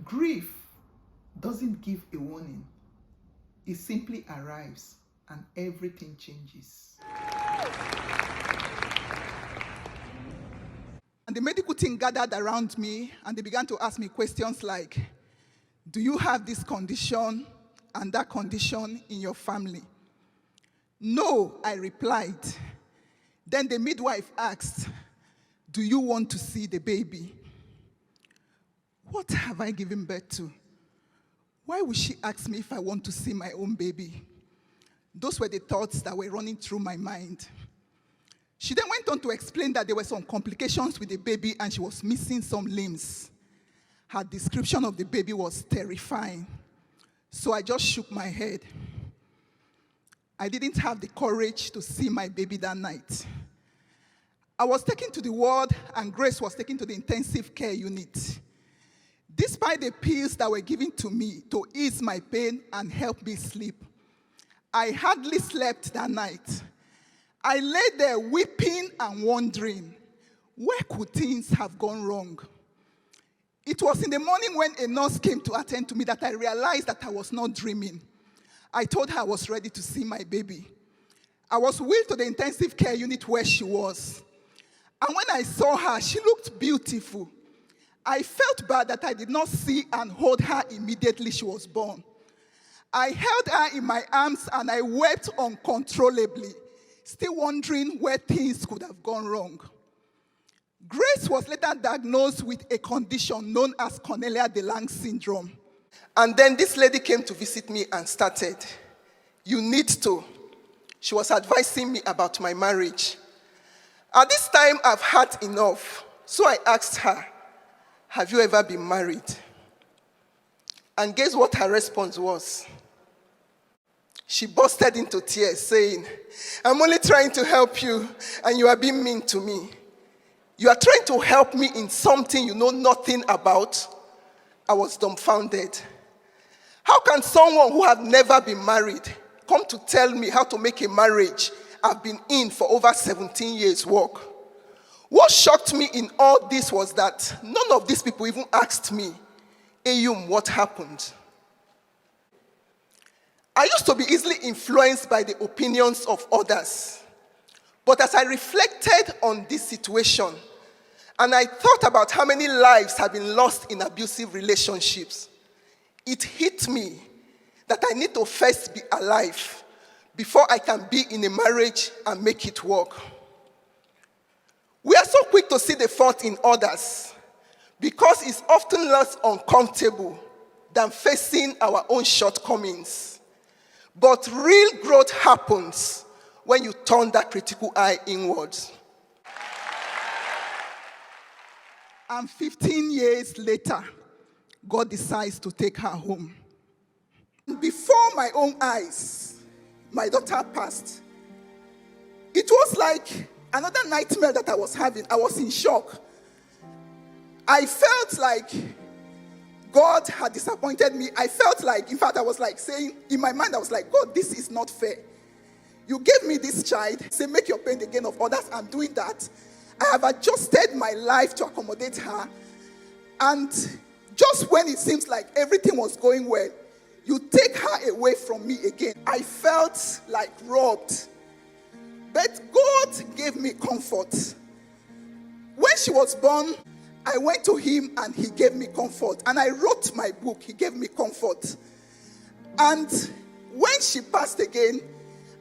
Grief doesn't give a warning. It simply arrives and everything changes. And the medical team gathered around me and they began to ask me questions like, do you have this condition and that condition in your family? No, I replied. Then the midwife asked, do you want to see the baby? What have I given birth to? Why would she ask me if I want to see my own baby? Those were the thoughts that were running through my mind. She then went on to explain that there were some complications with the baby and she was missing some limbs. Her description of the baby was terrifying. So I just shook my head. I didn't have the courage to see my baby that night. I was taken to the ward and Grace was taken to the intensive care unit. Despite the pills that were given to me to ease my pain and help me sleep, I hardly slept that night. I lay there weeping and wondering, where could things have gone wrong? It was in the morning when a nurse came to attend to me that I realized that I was not dreaming. I told her I was ready to see my baby. I was wheeled to the intensive care unit where she was. And when I saw her, she looked beautiful. I felt bad that I did not see and hold her immediately she was born. I held her in my arms and I wept uncontrollably, still wondering where things could have gone wrong. Grace was later diagnosed with a condition known as Cornelia de Lange syndrome. And then this lady came to visit me and started, you need to. She was advising me about my marriage. At this time, I've had enough. So I asked her, have you ever been married? And guess what her response was? She busted into tears saying, I'm only trying to help you and you are being mean to me. You are trying to help me in something you know nothing about? I was dumbfounded. How can someone who have never been married come to tell me how to make a marriage I've been in for over 17 years work? What shocked me in all this was that none of these people even asked me, Eyum, what happened? I used to be easily influenced by the opinions of others. But as I reflected on this situation, and I thought about how many lives have been lost in abusive relationships, it hit me that I need to first be alive before I can be in a marriage and make it work. We are so quick to see the fault in others because it's often less uncomfortable than facing our own shortcomings. But real growth happens when you turn that critical eye inwards. And 15 years later, God decides to take her home. Before my own eyes, my daughter passed. It was like another nightmare that I was having. I was in shock. I felt like God had disappointed me. I felt like, in fact, I was like saying, in my mind, I was like, God, this is not fair. You gave me this child, say, make your pain the gain of others. I'm doing that. I have adjusted my life to accommodate her. And just when it seems like everything was going well, you take her away from me again. I felt like robbed. But God gave me comfort. When she was born, I went to him and he gave me comfort. And I wrote my book, he gave me comfort. And when she passed again,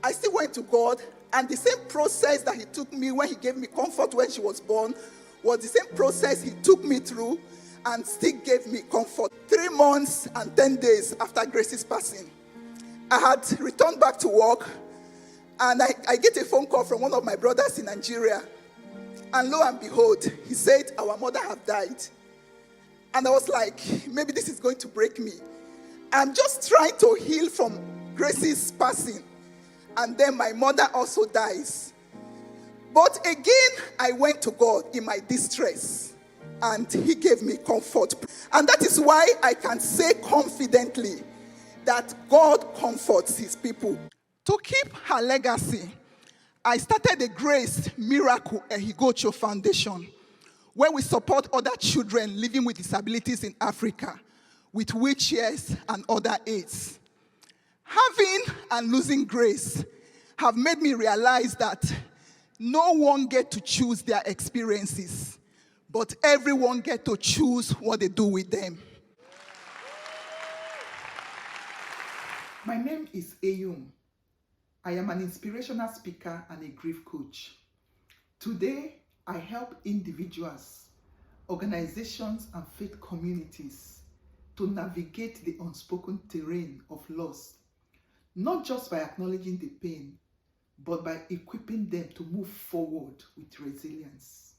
I still went to God. And the same process that he took me when he gave me comfort when she was born was the same process he took me through and still gave me comfort. 3 months and 10 days after Grace's passing, I had returned back to work. And I get a phone call from one of my brothers in Nigeria. And lo and behold, he said, our mother have died. And I was like, maybe this is going to break me. I'm just trying to heal from Grace's passing. And then my mother also dies. But again, I went to God in my distress. And he gave me comfort. And that is why I can say confidently that God comforts his people. To keep her legacy, I started the Grace Miracle Ejiga Foundation, where we support other children living with disabilities in Africa with wheelchairs and other aids. Having and losing grace have made me realize that no one gets to choose their experiences, but everyone gets to choose what they do with them. My name is Eyum. I am an inspirational speaker and a grief coach. Today, I help individuals, organizations, and faith communities to navigate the unspoken terrain of loss, not just by acknowledging the pain, but by equipping them to move forward with resilience.